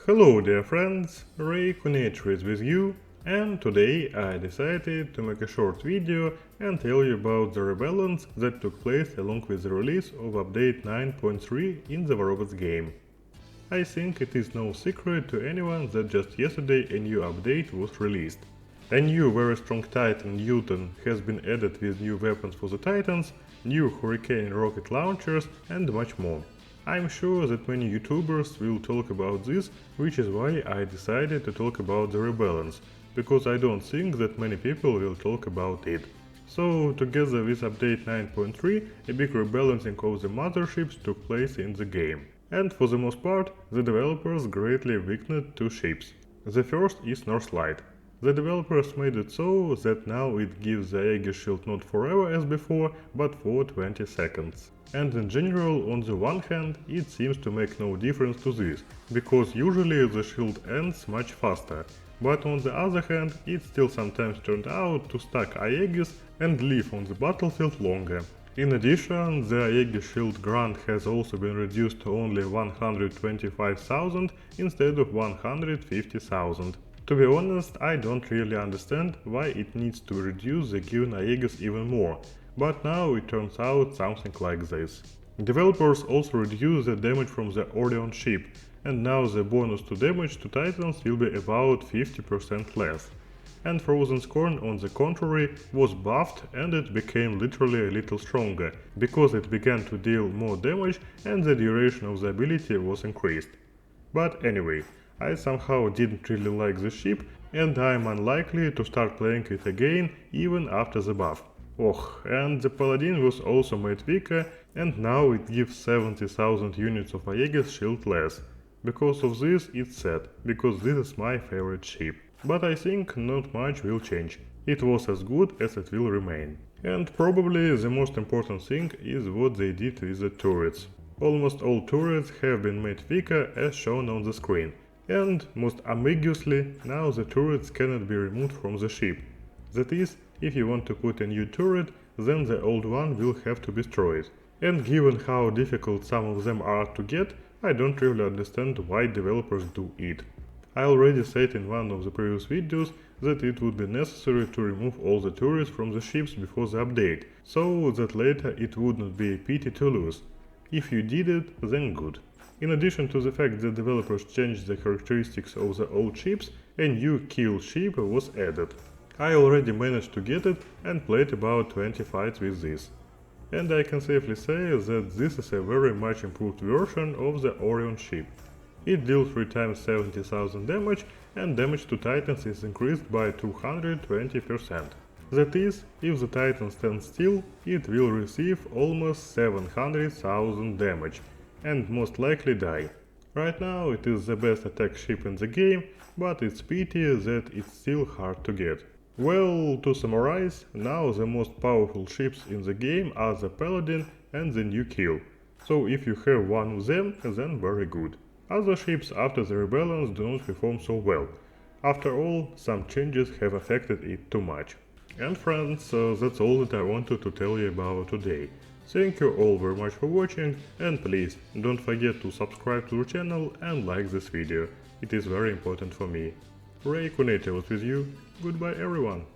Hello dear friends, REBALANCES is with you, and today I decided to make a short video and tell you about the rebalance that took place along with the release of update 9.3 in the robots game. I think it is no secret to anyone that just yesterday a new update was released. A new very strong Titan Newton has been added with new weapons for the Titans, new Hurricane rocket launchers and much more. I'm sure that many YouTubers will talk about this, which is why I decided to talk about the rebalance, because I don't think that many people will talk about it. So, together with update 9.3, a big rebalancing of the motherships took place in the game. And for the most part, the developers greatly weakened two ships. The first is Northlight. The developers made it so that now it gives the Aegis shield not forever as before, but for 20 seconds. And in general, on the one hand, it seems to make no difference to this, because usually the shield ends much faster. But on the other hand, it still sometimes turned out to stack Aegis and live on the battlefield longer. In addition, the Aegis shield grant has also been reduced to only 125,000 instead of 150,000. To be honest, I don't really understand why it needs to reduce the given Aegis even more, but now it turns out something like this. Developers also reduce the damage from the Orion ship, and now the bonus to damage to Titans will be about 50% less. And Frozen Scorn, on the contrary, was buffed and it became literally a little stronger, because it began to deal more damage and the duration of the ability was increased. But anyway, I somehow didn't really like the ship, and I'm unlikely to start playing it again even after the buff. Oh, and the Paladin was also made weaker, and now it gives 70,000 units of Aegis shield less. Because of this it's sad, because this is my favorite ship. But I think not much will change. It was as good as it will remain. And probably the most important thing is what they did with the turrets. Almost all turrets have been made weaker as shown on the screen. And, most ambiguously, now the turrets cannot be removed from the ship. That is, if you want to put a new turret, then the old one will have to be destroyed. And given how difficult some of them are to get, I don't really understand why developers do it. I already said in one of the previous videos that it would be necessary to remove all the turrets from the ships before the update, so that later it would not be a pity to lose. If you did it, then good. In addition to the fact that developers changed the characteristics of the old ships, a new kill ship was added. I already managed to get it and played about 20 fights with this. And I can safely say that this is a very much improved version of the Orion ship. It deals 3 times 70,000 damage, and damage to Titans is increased by 220%. That is, if the Titan stands still, it will receive almost 700,000 damage, and most likely die. Right now it is the best attack ship in the game, but it's pity that it's still hard to get. Well, to summarize, now the most powerful ships in the game are the Paladin and the new kill. So if you have one of them, then very good. Other ships after the rebalance do not perform so well. After all, some changes have affected it too much. And friends, that's all that I wanted to tell you about today. Thank you all very much for watching, and please don't forget to subscribe to the channel and like this video. It is very important for me. REBALANCES was with you. Goodbye everyone.